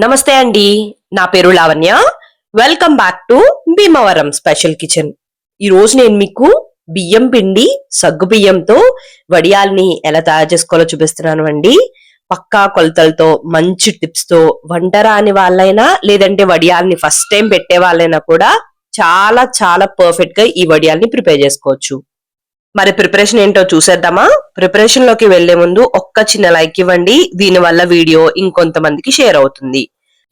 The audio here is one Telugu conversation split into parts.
నమస్తే అండి. నా పేరు Lavanya. Welcome back to Bhimavaram special kitchen. ఈ రోజు నేను మీకు బియ్యం పిండి, సగ్గు బియ్యంతో వడియాల్ని ఎలా తయారు చేసుకోవాలో చూపిస్తున్నాను అండి. పక్కా కొలతలతో, మంచి టిప్స్ తో వంట రాని వాళ్ళైనా లేదంటే వడియాల్ని ఫస్ట్ టైం పెట్టే వాళ్ళైనా కూడా చాలా చాలా పర్ఫెక్ట్ గా ఈ వడియాల్ని ప్రిపేర్ చేసుకోవచ్చు. మరి ప్రిపరేషన్ ఏంటో చూసేద్దామా? ప్రిపరేషన్ లోకి వెళ్లే ముందు ఒక్క చిన్న లైక్ ఇవ్వండి. దీని వల్ల వీడియో ఇంకొంతమందికి షేర్ అవుతుంది.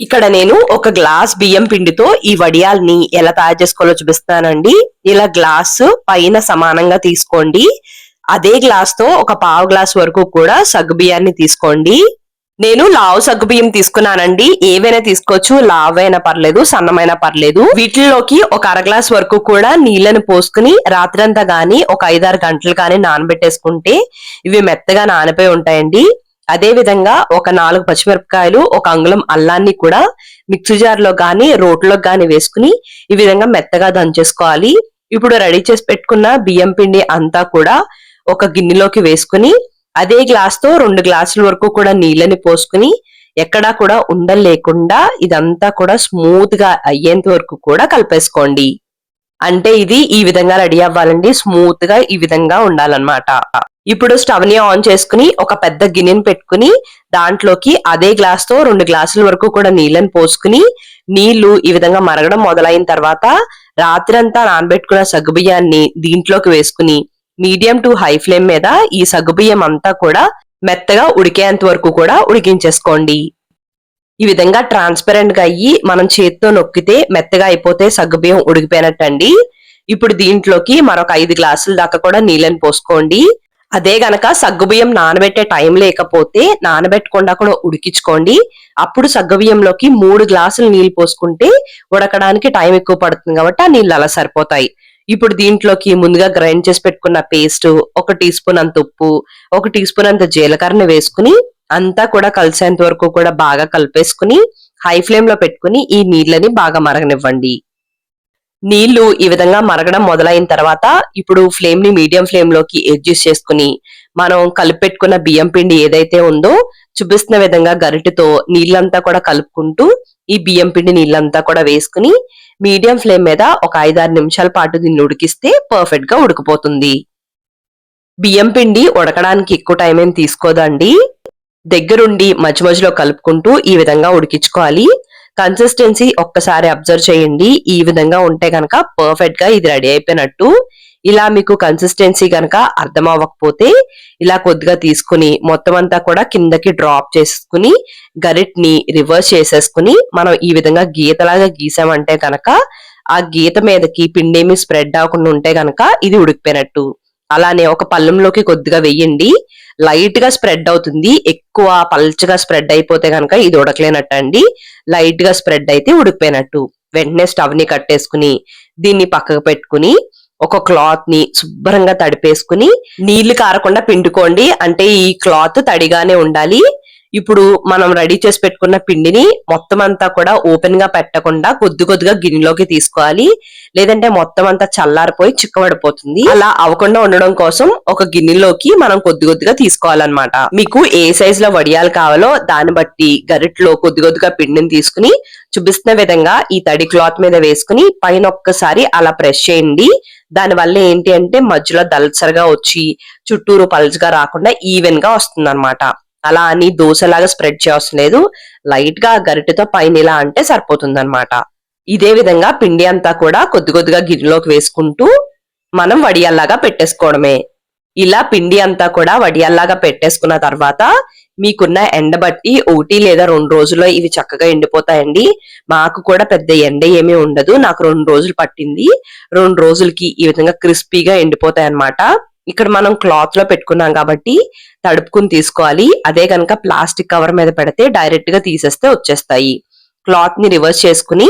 ఇక్కడ నేను ఒక గ్లాస్ బియ్యం పిండితో ఈ వడియాల్ని ఎలా తయారు చేసుకోవాలో చూపిస్తానండి. ఇలా గ్లాస్ పైన సమానంగా తీసుకోండి. అదే గ్లాస్ తో ఒక పావు గ్లాస్ వరకు కూడా సగ్గు బియ్యాన్ని తీసుకోండి. నేను లావు సగ్గు బియ్యం తీసుకున్నానండి. ఏవైనా తీసుకోవచ్చు, లావైనా పర్లేదు, సన్నమైనా పర్లేదు. వీటిలోకి ఒక అర గ్లాస్ వరకు కూడా నీళ్లను పోసుకుని రాత్రంతా గాని ఒక 5-6 గంటలు గాని నానబెట్టేసుకుంటే ఇవి మెత్తగా నానిపోయి ఉంటాయండి. అదే విధంగా ఒక 4 పచ్చిమిరపకాయలు, ఒక అంగుళం అల్లాన్ని కూడా మిక్సీ జార్ లో గాని రోట్లో గాని వేసుకుని ఈ విధంగా మెత్తగా దంచేసుకోవాలి. ఇప్పుడు రెడీ చేసి పెట్టుకున్న బియ్యం పిండి అంతా కూడా ఒక గిన్నెలోకి వేసుకుని అదే గ్లాస్ తో 2 గ్లాసుల వరకు కూడా నీళ్ళని పోసుకుని ఎక్కడా కూడా ఉండలు లేకుండా ఇదంతా కూడా స్మూత్ గా అయ్యేంత వరకు కూడా కలిపేసుకోండి. అంటే ఇది ఈ విధంగా రెడీ అవ్వాలండి. స్మూత్ గా ఈ విధంగా ఉండాలన్నమాట. ఇప్పుడు స్టవ్ ని ఆన్ చేసుకుని ఒక పెద్ద గిన్నెని పెట్టుకుని దాంట్లోకి అదే గ్లాస్ తో 2 గ్లాసుల వరకు కూడా నీళ్ళని పోసుకుని నీళ్లు ఈ విధంగా మరగడం మొదలైన తర్వాత రాత్రంతా నానబెట్టుకున్న సగ్గుబియ్యాన్ని దీంట్లోకి వేసుకుని మీడియం టు హై ఫ్లేమ్ మీద ఈ సగ్గుబియ్యం అంతా కూడా మెత్తగా ఉడికేంత వరకు కూడా ఉడికించేసుకోండి. ఈ విధంగా ట్రాన్స్పరెంట్ గా అయ్యి మనం చేత్తో నొక్కితే మెత్తగా అయిపోతే సగ్గుబియ్యం ఉడికిపోయినట్టండి. ఇప్పుడు దీంట్లోకి మరొక 5 గ్లాసుల దాకా కూడా నీళ్ళని పోసుకోండి. అదే గనక సగ్గుబియ్యం నానబెట్టే టైం లేకపోతే నానబెట్టకుండా కూడా ఉడికించుకోండి. అప్పుడు సగ్గుబియ్యంలోకి 3 గ్లాసులు నీళ్లు పోసుకుంటే ఉడకడానికి టైం ఎక్కువ పడుతుంది కాబట్టి ఆ నీళ్ళు అలా సరిపోతాయి. ఇప్పుడు దీంట్లోకి ముందుగా గ్రైండ్ చేసి పెట్టుకున్న పేస్ట్, 1 టీ స్పూన్ అంత ఉప్పు, 1 టీ స్పూన్ అంత జీలకర్రని వేసుకుని అంతా కూడా కలిసేంత వరకు కూడా బాగా కలిపేసుకుని హై ఫ్లేమ్ లో పెట్టుకుని ఈ నీళ్ళని బాగా మరగనివ్వండి. నీళ్లు ఈ విధంగా మరగడం మొదలైన తర్వాత ఇప్పుడు ఫ్లేమ్ ని మీడియం ఫ్లేమ్ లోకి అడ్జస్ట్ చేసుకుని మనం కలిపెట్టుకున్న బియ్యం పిండి ఏదైతే ఉందో చూపిస్తున్న విధంగా గరిటెతో నీళ్ళంతా కూడా కలుపుకుంటూ ఈ బియ్యం పిండి నీళ్ళంతా కూడా వేసుకుని మీడియం ఫ్లేమ్ మీద ఒక 5-6 నిమిషాల పాటు దీన్ని ఉడికిస్తే పర్ఫెక్ట్ గా ఉడికిపోతుంది. బియ్యం పిండి ఉడకడానికి ఎక్కువ టైం ఏం తీసుకోదండి. దగ్గరుండి మధ్య మధ్యలో కలుపుకుంటూ ఈ విధంగా ఉడికించుకోవాలి. కన్సిస్టెన్సీ ఒక్కసారి అబ్జర్వ్ చేయండి. ఈ విధంగా ఉంటే గనక పర్ఫెక్ట్ గా ఇది రెడీ అయిపోయినట్టు. ఇలా మీకు కన్సిస్టెన్సీ గనక అర్థం అవ్వకపోతే ఇలా కొద్దిగా తీసుకుని మొత్తం అంతా కూడా కిందకి డ్రాప్ చేసుకుని గరిటని రివర్స్ చేసేసుకుని మనం ఈ విధంగా గీతలాగా గీసామంటే గనక ఆ గీత మీదకి పిండి ఏమి స్ప్రెడ్ అవ్వకుండా ఉంటే గనక ఇది ఉడికిపోయినట్టు. అలానే ఒక పళ్ళెంలోకి కొద్దిగా వెయ్యండి. లైట్ గా స్ప్రెడ్ అవుతుంది. ఎక్కువ పల్చగా స్ప్రెడ్ అయిపోతే గనక ఇది ఉడకలేనట్టు అండి. లైట్ గా స్ప్రెడ్ అయితే ఉడికిపోయినట్టు. వెంటనే స్టవ్ ని కట్టేసుకుని దీన్ని పక్కకు పెట్టుకుని ఒక క్లాత్ ని శుభ్రంగా తడిపేసుకుని నీళ్లు కారకుండా పిండుకోండి. అంటే ఈ క్లాత్ తడిగానే ఉండాలి. ఇప్పుడు మనం రెడీ చేసి పెట్టుకున్న పిండిని మొత్తం అంతా కూడా ఓపెన్ గా పెట్టకుండా కొద్ది కొద్దిగా గిన్నెలోకి తీసుకోవాలి. లేదంటే మొత్తం అంతా చల్లారిపోయి చిక్కబడిపోతుంది. అలా అవ్వకుండా ఉండడం కోసం ఒక గిన్నెలోకి మనం కొద్ది కొద్దిగా తీసుకోవాలన్నమాట. మీకు ఏ సైజ్ లో వడియాలు కావాలో దాన్ని బట్టి గరిటలో కొద్ది కొద్దిగా పిండిని తీసుకుని చూపిస్తున్న విధంగా ఈ తడి క్లాత్ మీద వేసుకుని పైన ఒక్కసారి అలా ప్రెస్ చేయండి. దాని వల్ల ఏంటి అంటే మధ్యలో దల్సరగా వచ్చి చుట్టూరు పల్చగా రాకుండా ఈవెన్ గా వస్తుంది అనమాట. అలా అని దోశలాగా స్ప్రెడ్ చేయవసరం లేదు. లైట్ గా గరిటెతో పైన ఇలా అంటే సరిపోతుంది అనమాట. ఇదే విధంగా పిండి అంతా కూడా కొద్ది కొద్దిగా గిన్నెలోకి వేసుకుంటూ మనం వడియాల్లాగా పెట్టేసుకోవడమే. ఇలా పిండి అంతా కూడా వడియాల్లాగా పెట్టేసుకున్న తర్వాత మీకున్న ఎండ బట్టి 1 లేదా 2 రోజుల్లో ఇవి చక్కగా ఎండిపోతాయండి. మాకు కూడా పెద్ద ఎండ ఏమీ ఉండదు. నాకు 2 రోజులు పట్టింది. 2 రోజులకి ఈ విధంగా క్రిస్పీగా ఎండిపోతాయి అన్నమాట. ఇక్కడ మనం క్లాత్ లో పెట్టుకున్నాం కాబట్టి తడుపుకుని తీసుకోవాలి. అదే కనుక ప్లాస్టిక్ కవర్ మీద పెడితే డైరెక్ట్ గా తీసేస్తే వచ్చేస్తాయి. క్లాత్ ని రివర్స్ చేసుకుని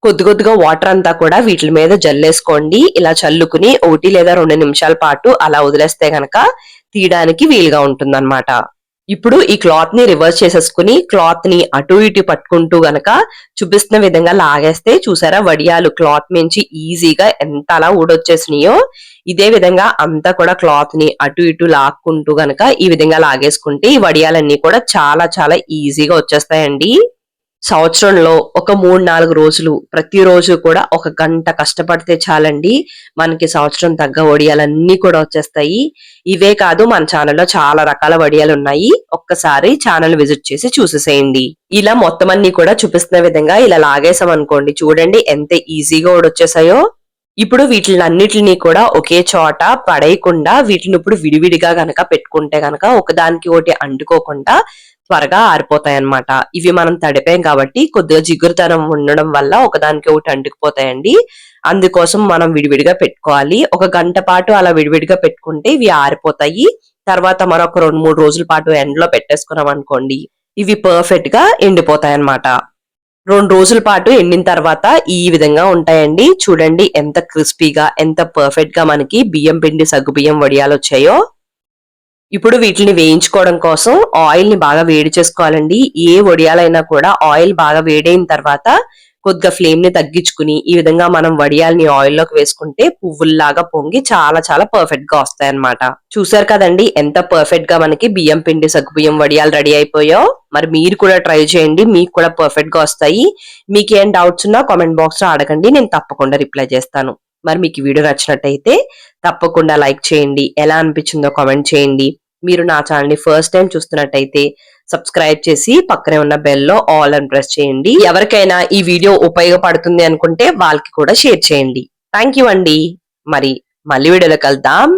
కొద్ది కొద్దిగా వాటర్ అంతా కూడా వీటి మీద జల్లేసుకోండి. ఇలా చల్లుకుని 1 లేదా 2 నిమిషాల పాటు అలా వదిలేస్తే గనక తీయడానికి వీలుగా ఉంటుందన్నమాట. ఇప్పుడు ఈ క్లాత్ ని రివర్స్ చేసేసుకుని క్లాత్ ని అటు ఇటు పట్టుకుంటూ గనక చూపిస్తున్న విధంగా లాగేస్తే చూసారా వడియాలు క్లాత్ మించి ఈజీగా ఎంత అలా ఊడొచ్చేసినాయో. ఇదే విధంగా అంతా కూడా క్లాత్ ని అటు ఇటు లాక్కుంటూ గనక ఈ విధంగా లాగేసుకుంటే ఈ వడియాలన్నీ కూడా చాలా చాలా ఈజీగా వచ్చేస్తాయండి. సంవత్సరంలో ఒక 3-4 రోజులు ప్రతిరోజు కూడా ఒక గంట కష్టపడితే చాలండి, మనకి సంవత్సరం తగ్గ వడియాలన్నీ కూడా వచ్చేస్తాయి. ఇవే కాదు, మన ఛానల్లో చాలా రకాల వడియాలు ఉన్నాయి. ఒక్కసారి ఛానల్ విజిట్ చేసి చూసేసేయండి. ఇలా మొత్తం అన్ని కూడా చూపిస్తున్న విధంగా ఇలా లాగేసాం అనుకోండి, చూడండి ఎంత ఈజీగా వచ్చేసాయో. ఇప్పుడు వీటిలన్నిటిని కూడా ఒకే చోట పడేయకుండా వీటిని ఇప్పుడు విడివిడిగా గనక పెట్టుకుంటే గనక ఒకదానికి ఒకటి అంటుకోకుండా త్వరగా ఆరిపోతాయి అన్నమాట. ఇవి మనం తడిపాం కాబట్టి కొద్దిగా జిగురుతనం ఉండడం వల్ల ఒకదానికి ఒకటి అంటుకుపోతాయండి. అందుకోసం మనం విడివిడిగా పెట్టుకోవాలి. ఒక గంట పాటు అలా విడివిడిగా పెట్టుకుంటే ఇవి ఆరిపోతాయి. తర్వాత మరొక 2-3 రోజుల పాటు ఎండలో పెట్టేసుకున్నాం అనుకోండి, ఇవి పర్ఫెక్ట్ గా ఎండిపోతాయి అన్నమాట. 2 రోజుల పాటు ఎండిన తర్వాత ఈ విధంగా ఉంటాయండి. చూడండి ఎంత క్రిస్పీగా, ఎంత పర్ఫెక్ట్ గా మనకి బియ్యం పిండి సగ్గుబియ్యం వడియాలు వచ్చాయో. ఇప్పుడు వీటిని వేయించుకోవడం కోసం ఆయిల్ ని బాగా వేడి చేసుకోవాలండి. ఏ వడియాలైనా కూడా ఆయిల్ బాగా వేడైన తర్వాత కొద్దిగా ఫ్లేమ్ ని తగ్గించుకుని ఈ విధంగా మనం వడియాల్ని ఆయిల్లోకి వేసుకుంటే పువ్వుల్లాగా పొంగి చాలా చాలా పర్ఫెక్ట్ గా వస్తాయి అన్నమాట. చూసారు కదండి ఎంత పర్ఫెక్ట్ గా మనకి బియ్యం పిండి సగ్గుబియ్యం వడియాలు రెడీ అయిపోయో. మరి మీరు కూడా ట్రై చేయండి, మీకు కూడా పర్ఫెక్ట్ గా వస్తాయి. మీకు ఏం డౌట్స్ ఉన్నా కామెంట్ బాక్స్ లో అడగండి, నేను తప్పకుండా రిప్లై చేస్తాను. మరి మీకు ఈ వీడియో నచ్చినట్టయితే తప్పకుండా లైక్ చేయండి, ఎలా అనిపించిందో కామెంట్ చేయండి. మీరు నా ఛానల్ ని ఫస్ట్ టైం చూస్తున్నట్టయితే సబ్స్క్రైబ్ చేసి పక్కనే ఉన్న బెల్ లో ఆల్ అని ప్రెస్ చేయండి. ఎవరికైనా ఈ వీడియో ఉపయోగపడుతుంది అనుకుంటే వాళ్ళకి కూడా షేర్ చేయండి. థ్యాంక్ యూ అండి. మరి మళ్ళీ వీడియోలో కలుద్దాం.